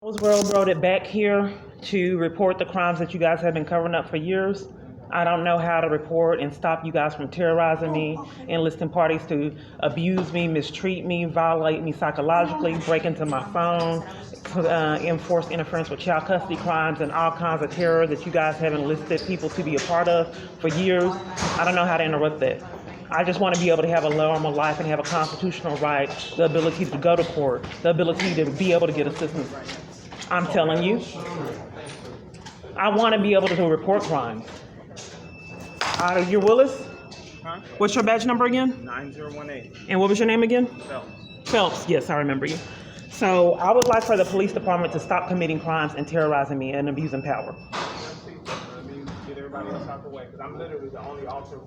was railroaded back here to report the crimes that you guys have been covering up for years. I don't know how to report and stop you guys from terrorizing me, enlisting parties to abuse me, mistreat me, violate me psychologically, break into my phone, enforce interference with child custody crimes, and all kinds of terror that you guys have enlisted people to be a part of for years. I don't know how to interrupt that. I just want to be able to have a normal life and have a constitutional right, the ability to go to court, the ability to be able to get assistance. I'm telling you, I want to be able to report crimes. You're Willis? Huh? What's your badge number again? 9018. And what was your name again? Phelps. Phelps, yes, I remember you. So I would like for the police department to stop committing crimes and terrorizing me and abusing power. I mean, get everybody else out the way, because I'm literally the only officer.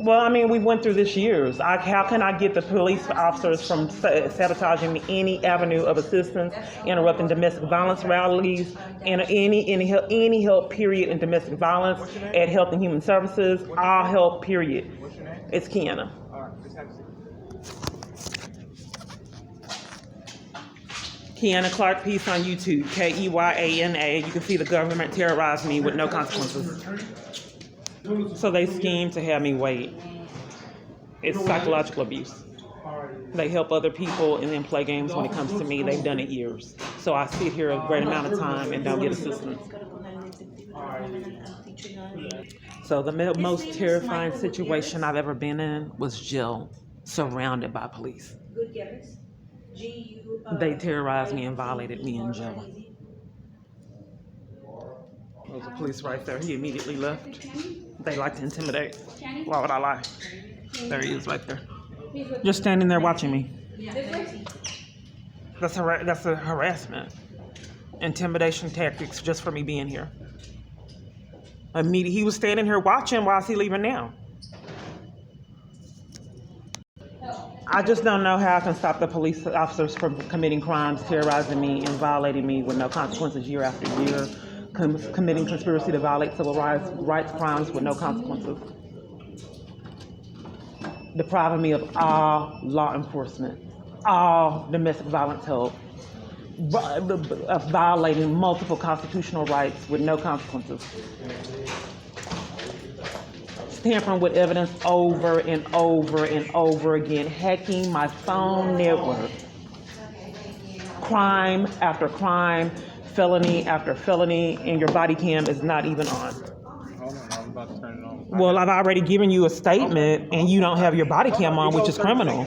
Well, I mean, we went through this years. How can I get the police officers from sabotaging any avenue of assistance, interrupting domestic violence rallies, and any help, period, in domestic violence at Health and Human Services, all help, period. What's your name? It's Kiana. All right, just have a seat. Kiana Clark Peace on YouTube, KeyanA. You can see the government terrorize me with no consequences. So they scheme to have me wait. It's psychological abuse. They help other people and then play games when it comes to me. They've done it years. So I sit here a great amount of time and don't get assistance. So the most terrifying situation I've ever been in was jail, surrounded by police. They terrorized me and violated me in jail. There's the police right there. He immediately left. They like to intimidate. Why would I lie? There he is right there. Just standing there watching me. That's a harassment. Intimidation tactics just for me being here. He was standing here watching. Why is he leaving now? I just don't know how I can stop the police officers from committing crimes, terrorizing me, and violating me with no consequences year after year. Committing conspiracy to violate civil rights crimes with no consequences. Depriving me of all law enforcement, all domestic violence help, violating multiple constitutional rights with no consequences. Tampering with evidence over and over and over again, hacking my phone network. Crime after crime, felony after felony, and your body cam is not even on. Hold on, I was about to turn it on. Well, I've already given you a statement, and you don't have your body cam on, which is criminal.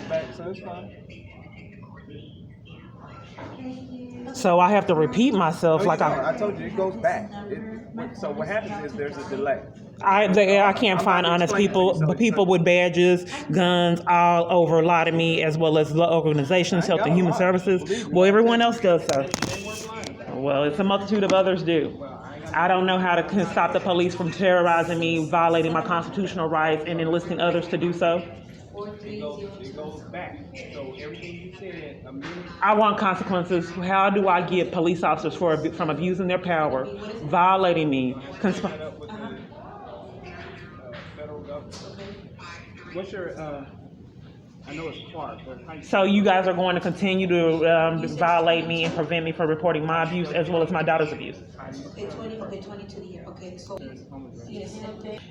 So I have to repeat myself like I told you, it goes back. So what happens is there's a delay. I can't find honest people with badges, guns, all over lie to me, as well as organizations, Health and Human Services. Well, everyone else does so. Well, it's a multitude of others do. I don't know how to stop the police from terrorizing me, violating my constitutional rights, and enlisting others to do so. It goes back. So everything you said a minute. I want consequences. How do I get police officers from abusing their power, violating me? Federal government. What's your, I know it's Clark, but how you... So you guys are going to continue to violate me and prevent me from reporting my abuse as well as my daughter's abuse. Okay, 22 year. Okay, so yes.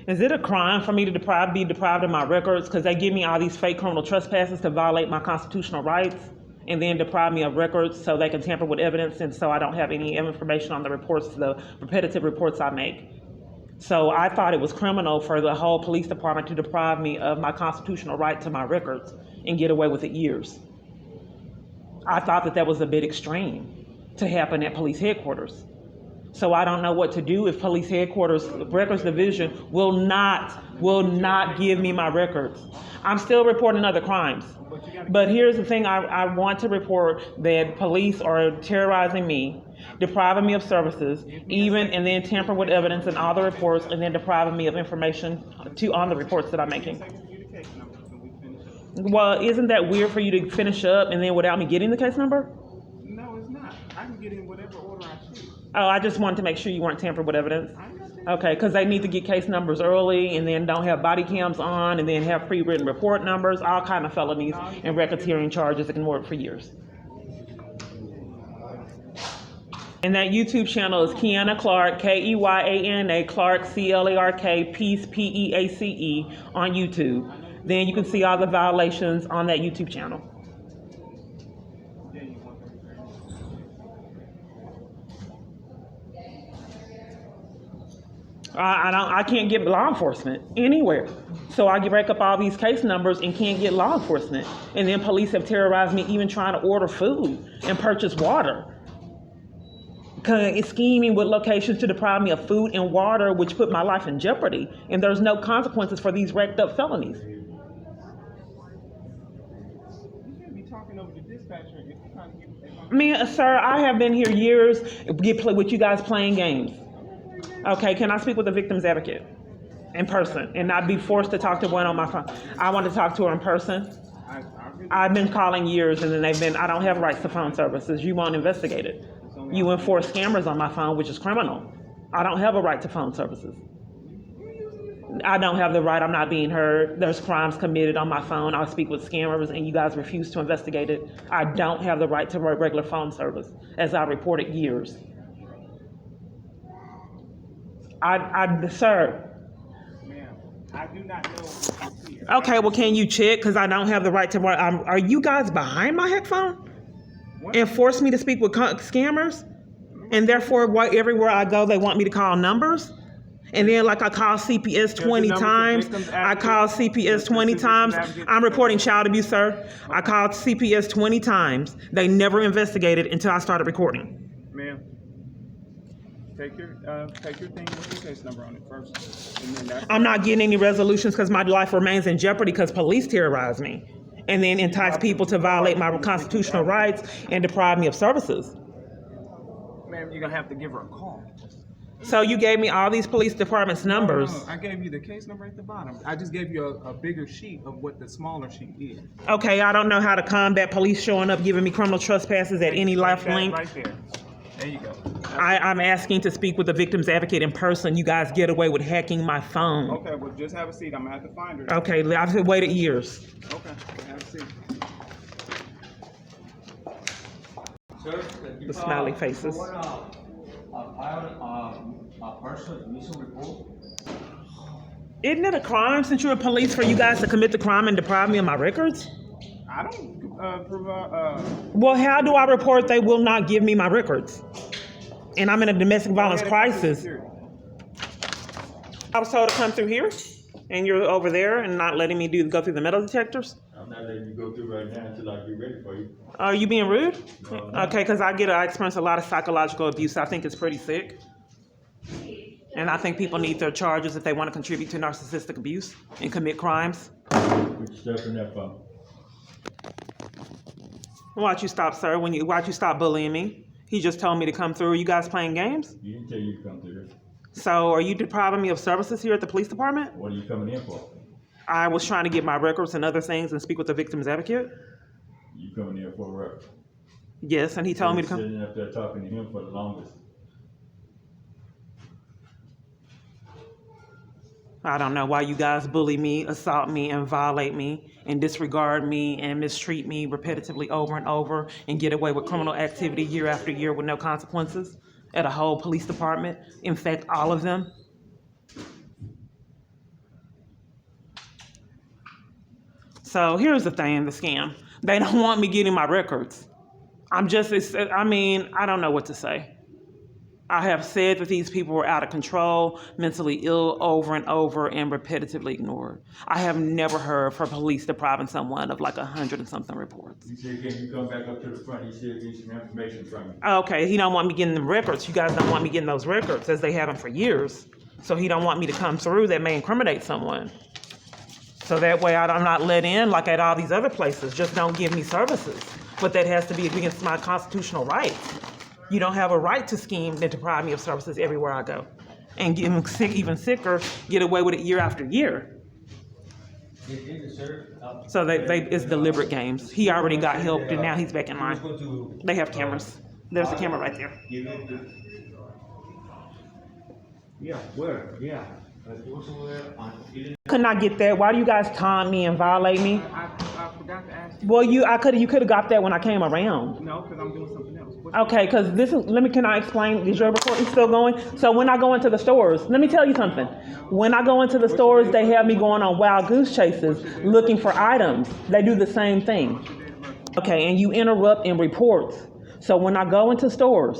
Is it a crime for me to be deprived of my records because they give me all these fake criminal trespasses to violate my constitutional rights and then deprive me of records so they can tamper with evidence and so I don't have any information on the reports, the repetitive reports I make? So I thought it was criminal for the whole police department to deprive me of my constitutional right to my records and get away with it years. I thought that was a bit extreme to happen at police headquarters. So I don't know what to do if police headquarters records division will not give me my records. I'm still reporting other crimes. But here's the thing, I want to report that police are terrorizing me, depriving me of services, and then tampering with evidence in all the reports, and then depriving me of information on the reports that I'm making. Well, isn't that weird for you to finish up and then without me getting the case number? No, it's not. I can get in whatever order I choose. Oh, I just wanted to make sure you weren't tampering with evidence. Okay, because they need to get case numbers early and then don't have body cams on and then have pre-written report numbers, all kind of felonies and racketeering charges that can work for years. And that YouTube channel is Kiana Clark, Keyanna Clark, CLARK, Peace, PEACE on YouTube. Then you can see all the violations on that YouTube channel. I can't get law enforcement anywhere. So I rack up all these case numbers and can't get law enforcement. And then police have terrorized me even trying to order food and purchase water. It's scheming with locations to deprive me of food and water, which put my life in jeopardy. And there's no consequences for these racked up felonies. You can't be talking over the dispatcher if you're trying to get. Man, sir, I have been here years with you guys playing games. Okay, can I speak with the victim's advocate in person and not be forced to talk to one on my phone? I want to talk to her in person. I've been calling years and then I don't have rights to phone services. You won't investigate it. You enforce scammers on my phone, which is criminal. I don't have a right to phone services. I don't have the right. I'm not being heard. There's crimes committed on my phone. I'll speak with scammers and you guys refuse to investigate it. I don't have the right to regular phone service, as I reported years. Sir. Ma'am, I do not know who's here. Okay, well, can you check? Because I don't have the right to. Are you guys behind my headphone? And force me to speak with scammers? And therefore, everywhere I go, they want me to call numbers? And then, like, I call CPS 20 times. I call CPS 20 times. I'm reporting child abuse, sir. I called CPS 20 times. They never investigated until I started recording. Ma'am, take your thing with your case number on it first. And then I'm not getting any resolutions because my life remains in jeopardy because police terrorize me and then entice people to violate my constitutional rights and deprive me of services. Ma'am, you're going to have to give her a call. So you gave me all these police departments' numbers. No, I gave you the case number at the bottom. I just gave you a bigger sheet of what the smaller sheet is. Okay, I don't know how to combat police showing up giving me criminal trespasses at any life link. Right there. There you go. I'm asking to speak with the victim's advocate in person. You guys get away with hacking my phone. Okay, well, just have a seat. I'm going to have to find her. Okay, I've waited years. Okay, have a seat. Sir, The smiley faces. A person's missing report? Isn't it a crime since you're police for you guys to commit the crime and deprive me of my records? I don't provide. Well, how do I report they will not give me my records? And I'm in a domestic violence crisis. I was told to come through here, and you're over there and not letting me go through the metal detectors? I'm not letting you go through right now until I get ready for you. Are you being rude? No. Okay, because I experience a lot of psychological abuse. I think it's pretty sick. And I think people need their charges if they want to contribute to narcissistic abuse and commit crimes. Put your stuff in that phone. Why'd you stop, sir? Why'd you stop bullying me? He just told me to come through. Are you guys playing games? You didn't tell you to come through here. So are you depriving me of services here at the police department? What are you coming in for? I was trying to get my records and other things and speak with the victim's advocate. You coming in for a record. Yes, and he told me to come. Sitting up there talking to him for the longest. I don't know why you guys bully me, assault me, and violate me, and disregard me, and mistreat me repetitively over and over, and get away with criminal activity year after year with no consequences at a whole police department. In fact, all of them. So here's the thing, the scam. They don't want me getting my records. I don't know what to say. I have said that these people were out of control, mentally ill over and over, and repetitively ignored. I have never heard for police depriving someone of like 100 and something reports. You said, can you come back up to the front? He said, get some information from you. Okay, he don't want me getting them records. You guys don't want me getting those records, as they have them for years. So he don't want me to come through. That may incriminate someone. So that way I'm not let in like at all these other places. Just don't give me services. But that has to be against my constitutional rights. You don't have a right to scheme and deprive me of services everywhere I go. And get sick, even sicker, get away with it year after year. So it's deliberate games. He already got help and now he's back in line. They have cameras. There's a camera right there. Yeah, where? Yeah. Could not get that. Why do you guys taunt me and violate me? I forgot to ask you. Well, you could have got that when I came around. No, because I'm doing something else. Okay, because this is, can I explain? Is your recording still going? So when I go into the stores, let me tell you something. When I go into the stores, they have me going on wild goose chases looking for items. They do the same thing. Okay, and you interrupt in reports. So when I go into stores,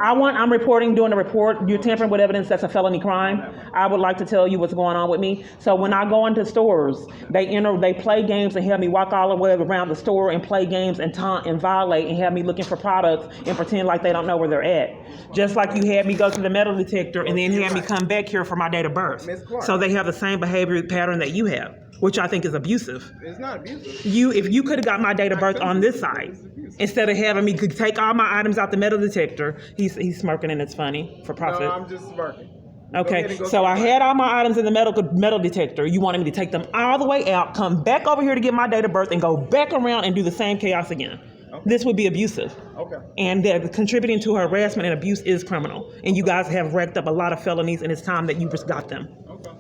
I'm reporting, doing a report. You're tampering with evidence, that's a felony crime. I would like to tell you what's going on with me. So when I go into stores, they play games and have me walk all the way around the store and play games and taunt and violate and have me looking for products and pretend like they don't know where they're at. Just like you had me go to the metal detector and then had me come back here for my date of birth. So they have the same behavior pattern that you have, which I think is abusive. It's not abusive. If you could have got my date of birth on this side, instead of having me take all my items out the metal detector, he's smirking and it's funny for profit. No, I'm just smirking. Okay, so I had all my items in the metal detector. You wanted me to take them all the way out, come back over here to get my date of birth, and go back around and do the same chaos again. Okay. This would be abusive. Okay. And contributing to harassment and abuse is criminal. And you guys have racked up a lot of felonies, and it's time that you just got them. Okay.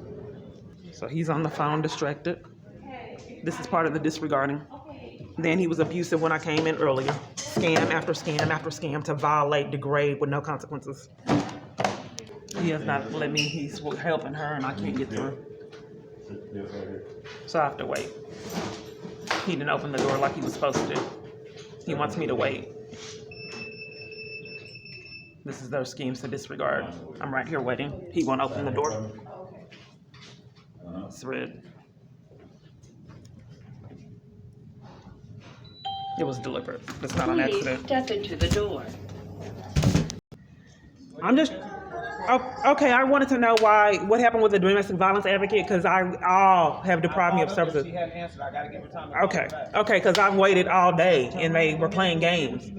So he's on the phone, distracted. This is part of the disregarding. Then he was abusive when I came in earlier. Scam after scam after scam to violate, degrade with no consequences. He has not let me, he's helping her and I can't get through. So I have to wait. He didn't open the door like he was supposed to do. He wants me to wait. This is their schemes to disregard. I'm right here waiting. He won't open the door. It's red. It was deliberate. It's not an accident. Step into the door. I'm just, okay, I wanted to know what happened with the domestic violence advocate, because all have deprived me of services. She hadn't answered. I got to give her time. Okay, because I've waited all day and they were playing games.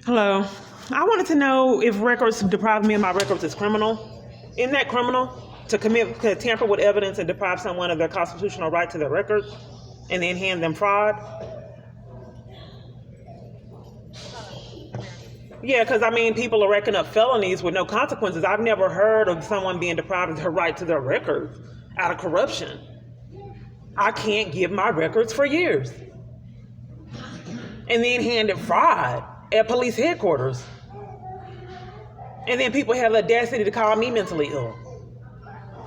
Hello. I wanted to know if records depriving me of my records is criminal. Isn't that criminal? To tamper with evidence and deprive someone of their constitutional right to their records and then hand them fraud? Yeah, because people are racking up felonies with no consequences. I've never heard of someone being deprived of their right to their records out of corruption. I can't give my records for years. And then hand it fraud at police headquarters. And then people have the audacity to call me mentally ill.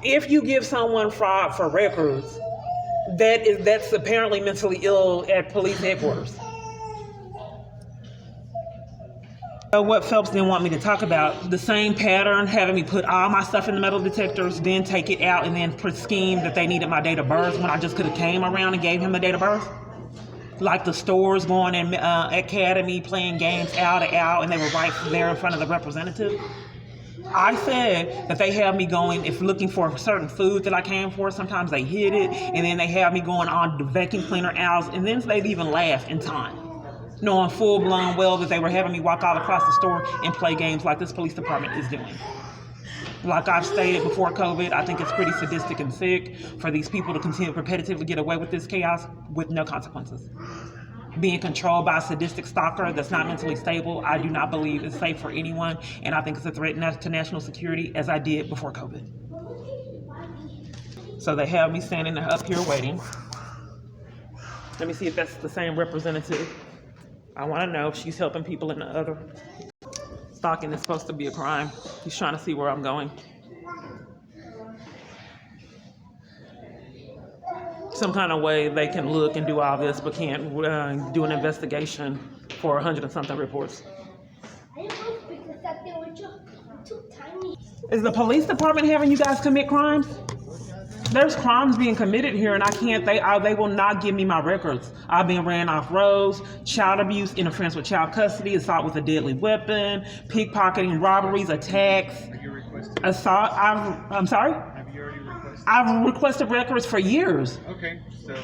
If you give someone fraud for records, that's apparently mentally ill at police headquarters. So what Phelps didn't want me to talk about, the same pattern, having me put all my stuff in the metal detectors, then take it out and then scheme that they needed my date of birth when I just could have came around and gave him the date of birth. Like the stores going in Academy playing games out, and they were right there in front of the representative. I said that they have me going, if looking for certain food that I came for, sometimes they hid it, and then they have me going on the vacuum cleaner aisles, and then they'd even laugh in time, knowing full-blown well that they were having me walk all across the store and play games like this police department is doing. Like I've stated before COVID, I think it's pretty sadistic and sick for these people to continue to repetitively get away with this chaos with no consequences. Being controlled by a sadistic stalker that's not mentally stable, I do not believe is safe for anyone, and I think it's a threat to national security, as I did before COVID. So they have me standing up here waiting. Let me see if that's the same representative. I want to know if she's helping people in the other. Stalking is supposed to be a crime. He's trying to see where I'm going. Some kind of way they can look and do all this, but can't do an investigation for 100 and something reports. Is the police department having you guys commit crimes? There's crimes being committed here, and they will not give me my records. I've been ran off roads, child abuse, interference with child custody, assault with a deadly weapon, pickpocketing, robberies, attacks, assault. I'm sorry? Have you already requested? I've requested records for years. Okay, so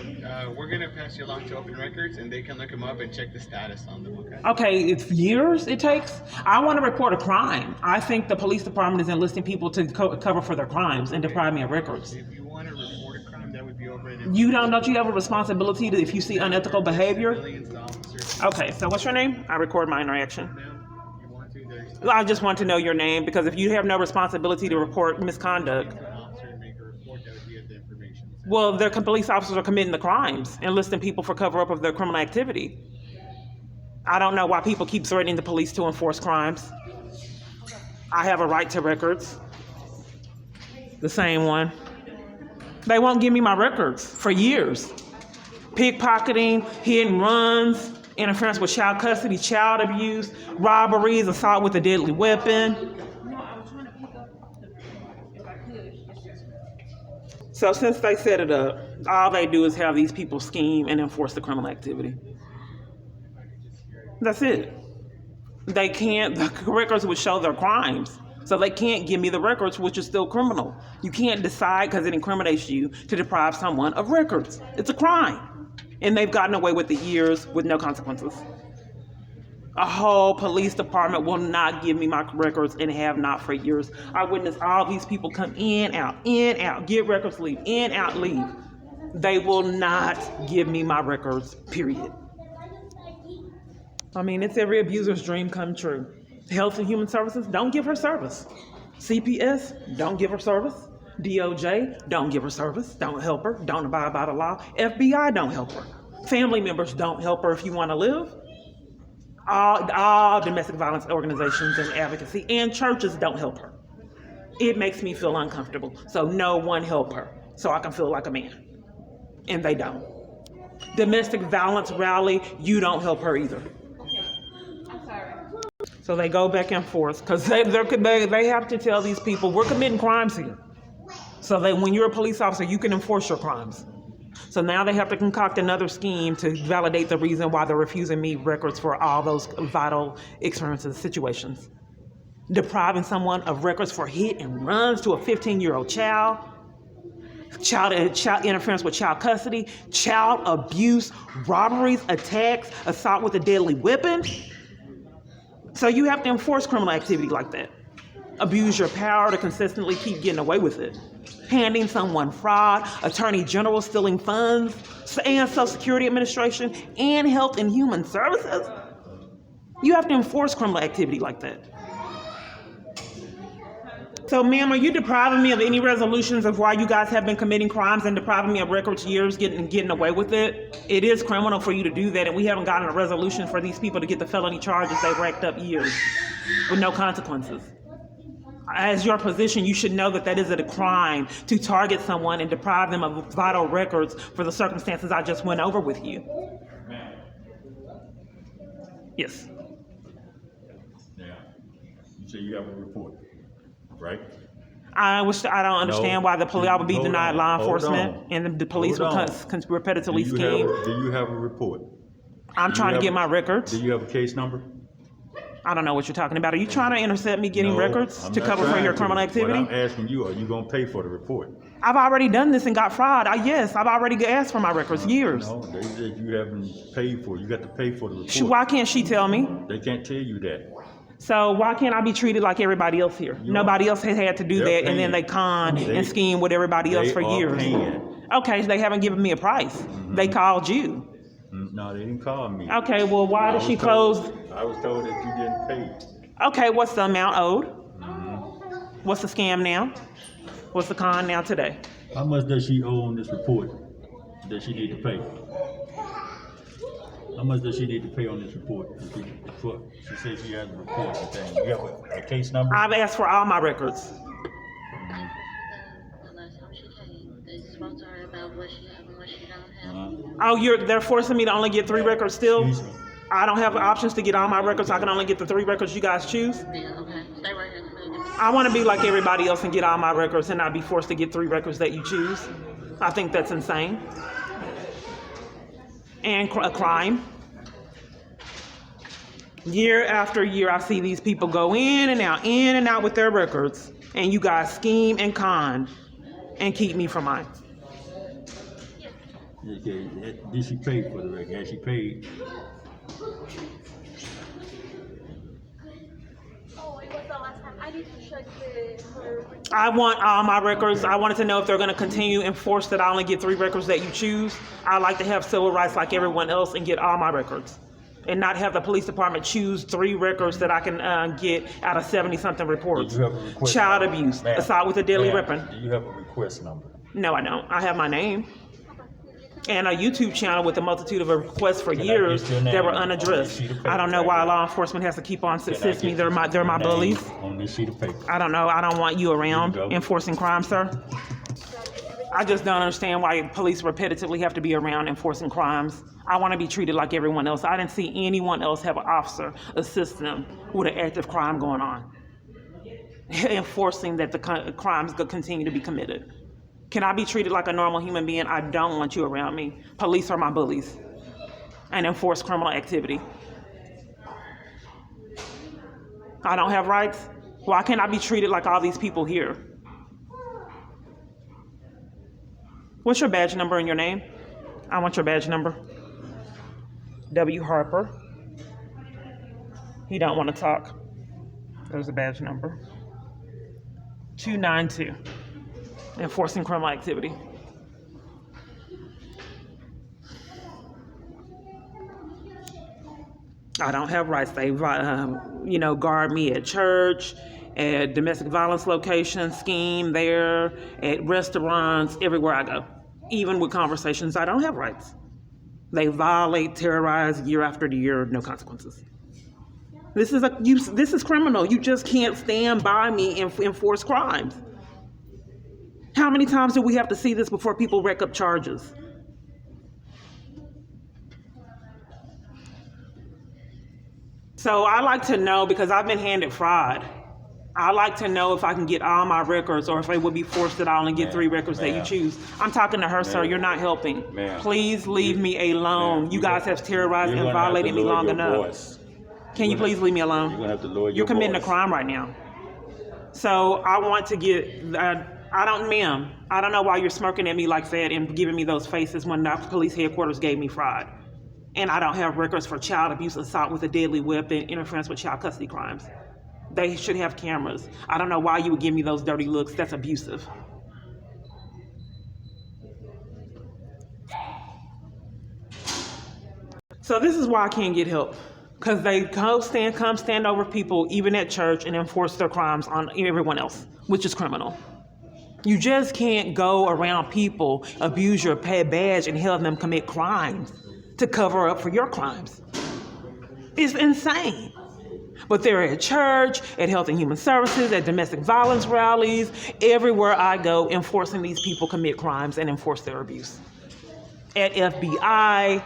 we're going to pass you along to open records, and they can look them up and check the status on them, okay? Okay, it's years it takes? I want to report a crime. I think the police department is enlisting people to cover for their crimes and deprive me of records. If you want to report a crime, that would be over You don't you have a responsibility to if you see unethical behavior? Okay, so what's your name? I record my interaction. I just want to know your name because if you have no responsibility to report misconduct, well, their police officers are committing the crimes, enlisting people for cover up of their criminal activity. I don't know why people keep threatening the police to enforce crimes. I have a right to records. The same one. They won't give me my records for years. Pickpocketing, hit and runs, interference with child custody, child abuse, robberies, assault with a deadly weapon. No, I was trying to pick up if I could. So since they set it up, all they do is have these people scheme and enforce the criminal activity. That's it. They can't, the records would show their crimes. So they can't give me the records, which is still criminal. You can't decide because it incriminates you to deprive someone of records. It's a crime. And they've gotten away with it years with no consequences. A whole police department will not give me my records and have not for years. I witnessed all these people come in, out, get records, leave, in, out, leave. They will not give me my records, period. I mean, it's every abuser's dream come true. Health and Human Services, don't give her service. CPS, don't give her service. DOJ, don't give her service. Don't help her. Don't abide by the law. FBI, don't help her. Family members, don't help her if you want to live. All domestic violence organizations and advocacy and churches don't help her. It makes me feel uncomfortable. So no one help her so I can feel like a man. And they don't. Domestic violence rally, you don't help her either. I'm sorry. So they go back and forth because they have to tell these people we're committing crimes here. So that when you're a police officer, you can enforce your crimes. So now they have to concoct another scheme to validate the reason why they're refusing me records for all those vital experiences, situations. Depriving someone of records for hit and runs to a 15-year-old child interference with child custody, child abuse, robberies, attacks, assault with a deadly weapon. So you have to enforce criminal activity like that. Abuse your power to consistently keep getting away with it. Handing someone fraud, Attorney General stealing funds, and Social Security Administration, and Health and Human Services. You have to enforce criminal activity like that. So, ma'am, are you depriving me of any resolutions of why you guys have been committing crimes and depriving me of records years, getting away with it? It is criminal for you to do that, and we haven't gotten a resolution for these people to get the felony charges they've racked up years with no consequences. As your position, you should know that that is a crime to target someone and deprive them of vital records for the circumstances I just went over with you. Yes. Now, you say you have a report, right? I don't understand why the police would be denied law enforcement and the police would repetitively scheme. Do you have a report? I'm trying to get my records. Do you have a case number? I don't know what you're talking about. Are you trying to intercept me getting records I'm to not cover for trying your to. criminal activity? What I'm asking you, are you going to pay for the report? I've already done this and got fraud. Yes, I've already asked for my records years. No, they said you haven't paid for it. You got to pay for the report. Why can't she tell me? They can't tell you that. So why can't I be treated like everybody else here? Nobody else has had to do that, and then they con and scheme with everybody else for years. Paying. Okay, so they haven't given me a price. Mm-hmm. They called you. No, they didn't call me. Okay, well, why did she close? I was told that you didn't pay. Okay, what's the amount owed? Mm-hmm. What's the scam now? What's the con now today? How much does she owe on this report that she need to pay? How much does she need to pay on this report? She says she has a report. You have a case number? I've asked for all my records. The last time she came, they spoke to her about what she have and what she don't have. Oh, they're forcing me to only get 3 records still? Excuse me. I don't have options to get all my records. I can only get the 3 records you guys choose? Yeah, okay. Stay right here. I want to be like everybody else and get all my records and not be forced to get 3 records that you choose. I think that's insane. And a crime. Year after year, I see these people go in and out with their records. And you guys scheme and con and keep me from mine. Okay. Did she pay for the record? Has she paid? was the last time? I need to check her. I want all my records. I wanted to know if they're going to continue enforce that I only get 3 records that you choose. I like to have civil rights like everyone else and get all my records, and not have the police department choose 3 records that I can get out of 70-something reports. Do you have a request Child number? abuse, Ma'am, assault with a deadly ma'am, weapon. Do you have a request number? No, I don't. I have my name and a YouTube channel with a multitude of requests for Can I years get your name that were on this unaddressed. sheet of paper I don't know right why here? law enforcement has to keep on Can I assist me. get They're my your name bullies. on this sheet of paper? I don't know. I don't want you around Here you go. enforcing crime, sir. I just don't understand why police repetitively have to be around enforcing crimes. I want to be treated like everyone else. I didn't see anyone else have an officer assist them with an active crime going on, enforcing that the crimes could continue to be committed. Can I be treated like a normal human being? I don't want you around me. Police are my bullies and enforce criminal activity. I don't have rights? Why can't I be treated like all these people here? What's your badge number and your name? I want your badge number. W. Harper. He don't want to talk. There's a badge number. 292. Enforcing criminal activity. I don't have rights. They, guard me at church, at domestic violence locations, scheme there, at restaurants, everywhere I go. Even with conversations, I don't have rights. They violate, terrorize year after year, no consequences. This is criminal. You just can't stand by me and enforce crimes. How many times do we have to see this before people rack up charges? So I like to know, because I've been handed fraud. I like to know if I can get all my records, or if I would be forced that I only get 3 records that you choose. I'm talking to her, sir. You're not helping. Please leave me alone. You guys have terrorized and violated me long enough. Can you please leave me alone? You're gonna have to lower your You're committing a voice. crime right now. So I want to get, ma'am, I don't know why you're smirking at me like that and giving me those faces when the police headquarters gave me fraud. And I don't have records for child abuse, assault with a deadly weapon, interference with child custody crimes. They should have cameras. I don't know why you would give me those dirty looks. That's abusive. So this is why I can't get help. Because they come stand over people, even at church, and enforce their crimes on everyone else, which is criminal. You just can't go around people, abuse your badge, and help them commit crimes to cover up for your crimes. It's insane. But they're at church, at Health and Human Services, at domestic violence rallies, everywhere I go, enforcing these people commit crimes and enforce their abuse. At FBI,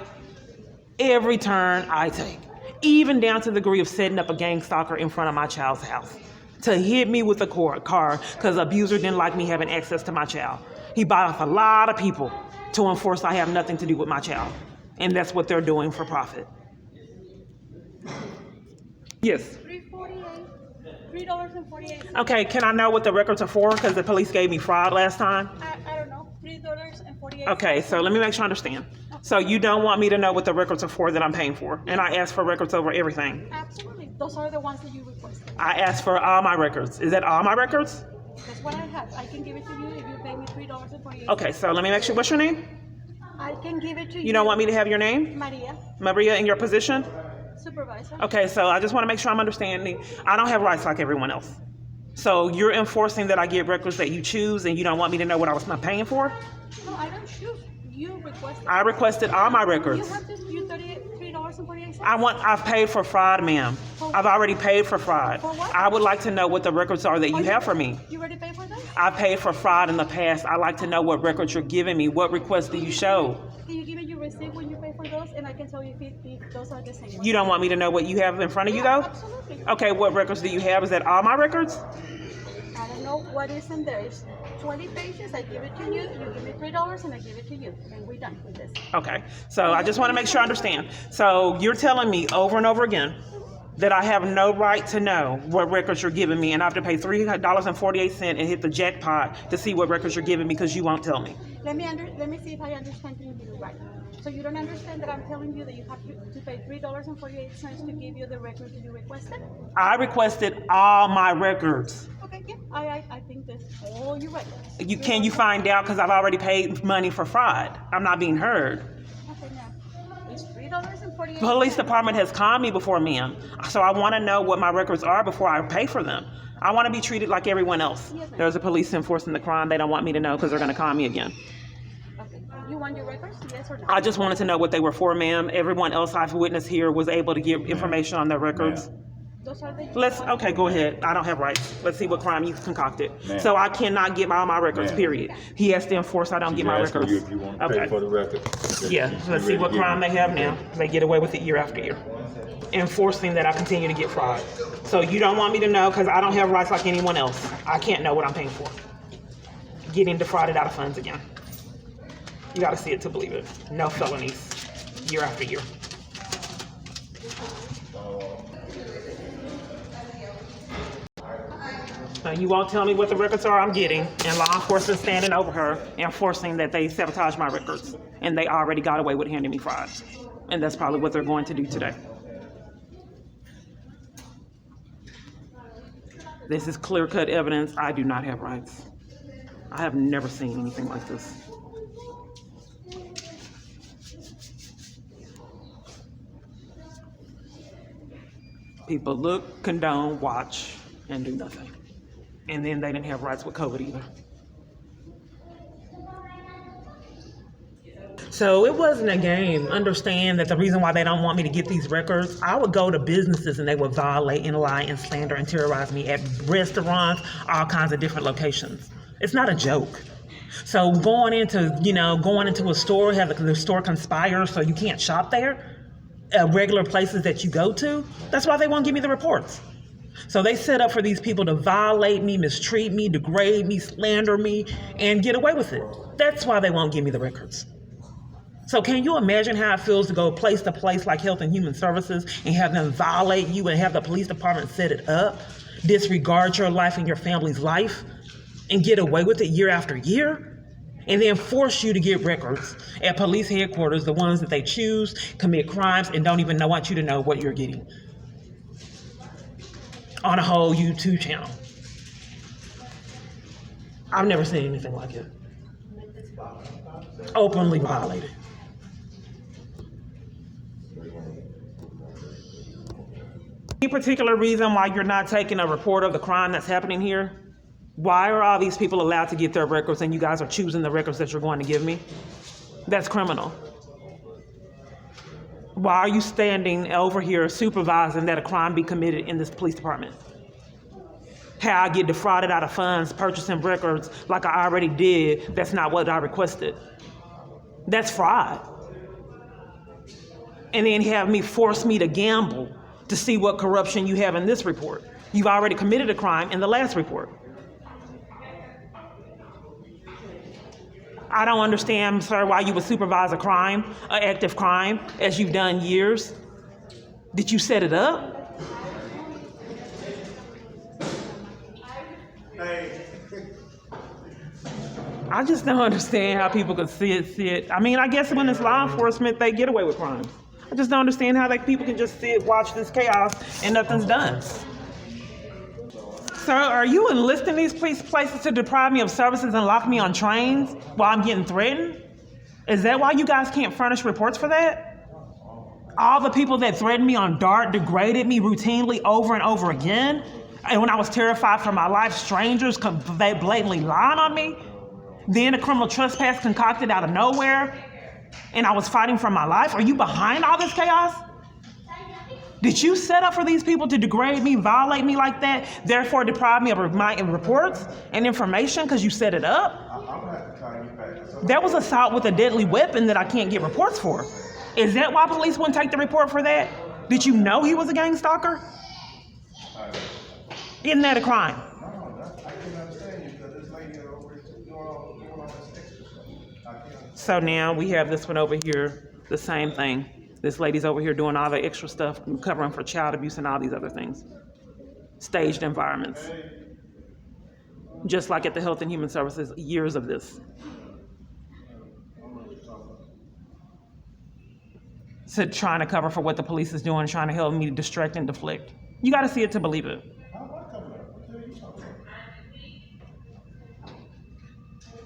every turn I take, even down to the degree of setting up a gang stalker in front of my child's house to hit me with a car because the abuser didn't like me having access to my child. He bought off a lot of people to enforce I have nothing to do with my child. And that's what they're doing for profit. Yes. $3.48. Okay, can I know what the records are for? Because the police gave me fraud last time. I don't know. $3.48. Okay, so let me make sure I understand. So you don't want me to know what the records are for that I'm paying for, and I asked for records over everything. Absolutely. Those are the ones that you requested. I asked for all my records. Is that all my records? That's what I have. I can give it to you if you pay me $3.48. Okay, so let me make sure. What's your name? I can give it to you. You don't want me to have your name? Maria, Maria, in your position? supervisor. Okay, so I just want to make sure I'm understanding. I don't have rights like everyone else. So you're enforcing that I get records that you choose, and you don't want me to know what I was not paying for? No, I don't choose. You requested. I requested all my records. You have to you $3.48. I've paid for fraud, ma'am. I've already paid for fraud. For what? I would like to know what the records are that you have for me. You already paid for that? I paid for fraud in the past. I'd like to know what records you're giving me. What requests do you show? Can you give me your receipt when you pay for those, and I can tell you if those are the same. You don't want me to know what you have in front of you, though? Absolutely. Okay, what records do you have? Is that all my records? I don't know what is in there. It's 20 pages. I give it to you. You give me $3, and I give it to you, and we're done with this. Okay, so I just want to make sure I understand. So you're telling me over and over again that I have no right to know what records you're giving me, and I have to pay $3.48 and hit the jackpot to see what records you're giving me because you won't tell me. Let me see if I understand you right. So you don't understand that I'm telling you that you have to pay $3.48 to give you the records you requested? I requested all my records. Okay, yeah, I think that's all you records. Can you find out, because I've already paid money for fraud. I'm not being heard. Okay, now, it's $3.48. Police department has called me before, ma'am. So I want to know what my records are before I pay for them. I want to be treated like everyone else. Yes, ma'am. There's a police enforcing the crime. They don't want me to know because they're going to call me again. Okay, you want your records, yes or no? I just wanted to know what they were for, ma'am. Everyone else I've witnessed here was able to give information on their records. Those are the. Okay, go ahead. I don't have rights. Let's see what crime you concocted. Ma'am. So I cannot get all my records, Ma'am. period. He has to enforce I don't She's get my asking records. you if you want to pay for the record. Yeah, let's see what crime they have now. They get away with it year after year. Enforcing that I continue to get fraud. So you don't want me to know because I don't have rights like anyone else. I can't know what I'm paying for. Getting defrauded out of funds again. You gotta see it to believe it. No felonies, year after year. You won't tell me what the records are I'm getting, and law enforcement standing over her, enforcing that they sabotage my records, and they already got away with handing me fraud. And that's probably what they're going to do today. This is clear-cut evidence. I do not have rights. I have never seen anything like this. People look, condone, watch, and do nothing. And then they didn't have rights with COVID either. So it wasn't a game. Understand that the reason why they don't want me to get these records, I would go to businesses and they would violate and lie and slander and terrorize me at restaurants, all kinds of different locations. It's not a joke. So going into a store, have the store conspire so you can't shop there, regular places that you go to, that's why they won't give me the reports. So they set up for these people to violate me, mistreat me, degrade me, slander me, and get away with it. That's why they won't give me the records. So can you imagine how it feels to go place to place like Health and Human Services and have them violate you and have the police department set it up, disregard your life and your family's life, and get away with it year after year? And then force you to get records at police headquarters, the ones that they choose, commit crimes, and don't even want you to know what you're getting. On a whole YouTube channel. I've never seen anything like it. Openly violated. Any particular reason why you're not taking a report of the crime that's happening here? Why are all these people allowed to get their records and you guys are choosing the records that you're going to give me? That's criminal. Why are you standing over here supervising that a crime be committed in this police department? How I get defrauded out of funds, purchasing records like I already did, that's not what I requested. That's fraud. And then have me force me to gamble to see what corruption you have in this report. You've already committed a crime in the last report. I don't understand, sir, why you would supervise a crime, an active crime, as you've done years. Did you set it up? I just don't understand how people could see it. I mean, I guess when it's law enforcement, they get away with crimes. I just don't understand how people can just sit, watch this chaos, and nothing's done. Sir, are you enlisting these places to deprive me of services and lock me on trains while I'm getting threatened? Is that why you guys can't furnish reports for that? All the people that threatened me on DART degraded me routinely over and over again. And when I was terrified for my life, strangers blatantly lying on me. Then a criminal trespass concocted out of nowhere. And I was fighting for my life. Are you behind all this chaos? Did you set up for these people to degrade me, violate me like that, therefore deprive me of my reports and information because you set it up? That was assault with a deadly weapon that I can't get reports for. Is that why police wouldn't take the report for that? Did you know he was a gang stalker? Isn't that a crime? So now we have this one over here, the same thing. This lady's over here doing all the extra stuff, covering for child abuse and all these other things. Staged environments. Just like at the Health and Human Services, years of this. to trying to cover for what the police is doing, trying to help me distract and deflect. You got to see it to believe it.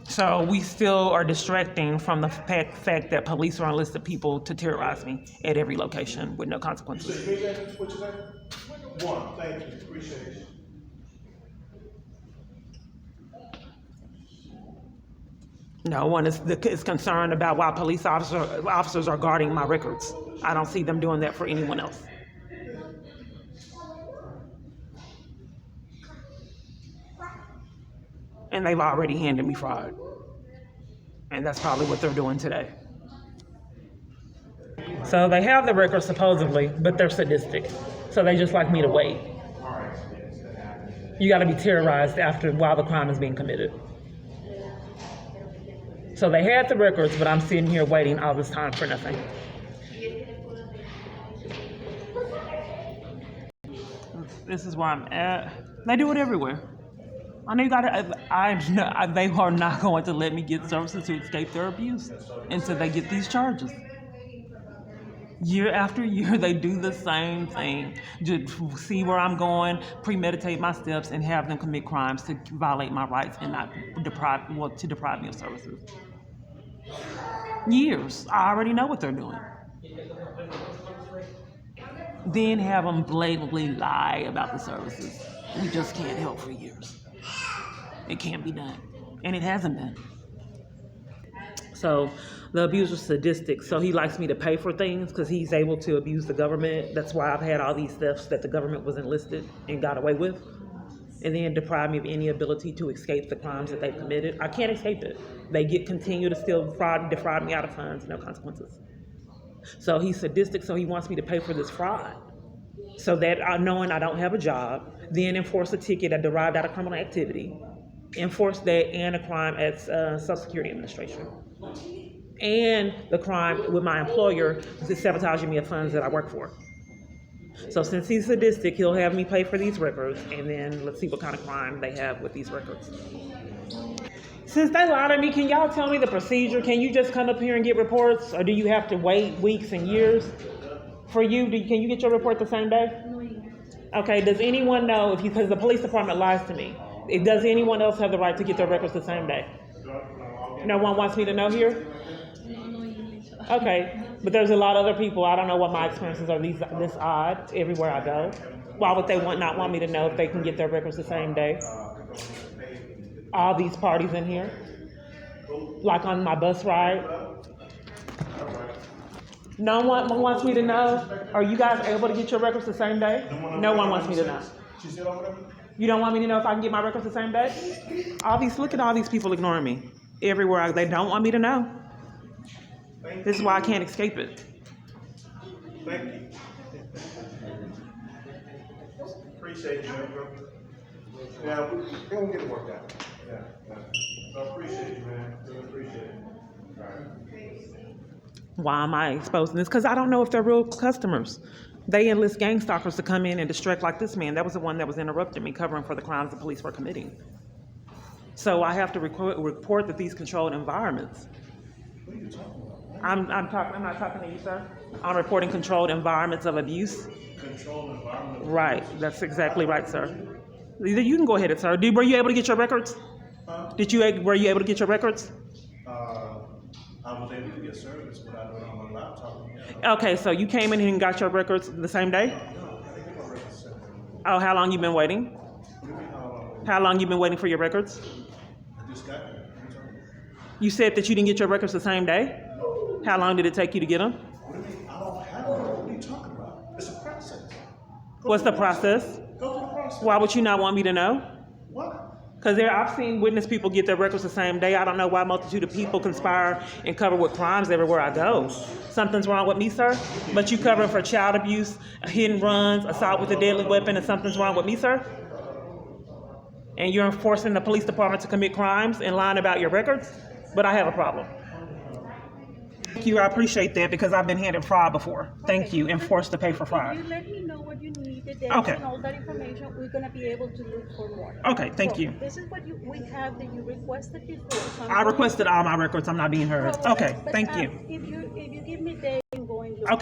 So we still are distracting from the fact that police are enlisted people to terrorize me at every location with no consequences. What you say? One, thank you, appreciate it. No one is concerned about why police officers are guarding my records. I don't see them doing that for anyone else. And they've already handed me fraud. And that's probably what they're doing today. So they have the records supposedly, but they're sadistic. So they just like me to wait. You got to be terrorized while the crime is being committed. So they had the records, but I'm sitting here waiting all this time for nothing. This is where I'm at. They do it everywhere. I know you gotta, they are not going to let me get services to escape their abuse until they get these charges. Year after year, they do the same thing. Just see where I'm going, premeditate my steps, and have them commit crimes to violate my rights and not deprive me of services. Years. I already know what they're doing. Then have them blatantly lie about the services. We just can't help for years. It can't be done. And it hasn't been. So the abuser's sadistic. So he likes me to pay for things because he's able to abuse the government. That's why I've had all these thefts that the government was enlisted and got away with. And then deprive me of any ability to escape the crimes that they've committed. I can't escape it. They continue to still defraud me out of funds, no consequences. So he's sadistic, so he wants me to pay for this fraud. So that knowing I don't have a job, then enforce a ticket that derived out of criminal activity, enforce that and a crime at Social Security Administration. And the crime with my employer is sabotaging me of funds that I work for. So since he's sadistic, he'll have me pay for these records, and then let's see what kind of crime they have with these records. Since they lied to me, can y'all tell me the procedure? Can you just come up here and get reports, or do you have to wait weeks and years for you? Can you get your report the same day? Okay, does anyone know, because the police department lies to me, does anyone else have the right to get their records the same day? No one wants me to know here? Okay, but there's a lot of other people. I don't know what my experiences are this odd everywhere I go. Why would they not want me to know if they can get their records the same day? All these parties in here, like on my bus ride. No one wants me to know. Are you guys able to get your records the same day? No one wants me to know. You don't want me to know if I can get my records the same day? Look at all these people ignoring me everywhere. They don't want me to know. This is why I can't escape it. Thank you. Appreciate you, bro. Yeah, we're gonna get it worked out. Yeah. So I appreciate you, man. Really appreciate it. All right. Why am I exposing this? Because I don't know if they're real customers. They enlist gang stalkers to come in and distract like this man. That was the one that was interrupting me, covering for the crimes the police were committing. So I have to report that these controlled environments. What are you talking about? I'm not talking to you, sir. I'm reporting controlled environments of abuse. Controlled environment. Right. That's exactly right, sir. You can go ahead, sir. Were you able to get your records? Huh? Were you able to get your records? I was able to get service, but I do it on my laptop. Okay, so you came in and got your records the same day? No, I didn't get my records set. Oh, how long you been waiting? What do you mean, how long? How long you been waiting for your records? I just got here. What are you talking about? You said that you didn't get your records the same day? How long did it take you to get them? What do you mean? I don't have them. What are you talking about? It's a process. What's the process? Go through the process. Why would you not want me to know? What? Because I've seen witness people get their records the same day. I don't know why a multitude of people conspire and cover with crimes everywhere I go. Something's wrong with me, sir? But you covering for child abuse, hidden runs, assault with a deadly weapon, and something's wrong with me, sir? And you're enforcing the police department to commit crimes and lying about your records? But I have a problem. Thank you, I appreciate that because I've been handed fraud before. Thank you, and forced to pay for fraud. If you let me know what you need, the dates Okay. and all that information, we're gonna be able to look for more. Okay, thank So, you. This is what we have that you requested before. So I'm I going requested all my records. I'm not being heard. to- Okay, but, thank you. If you give me dates, I'm going to look. Okay.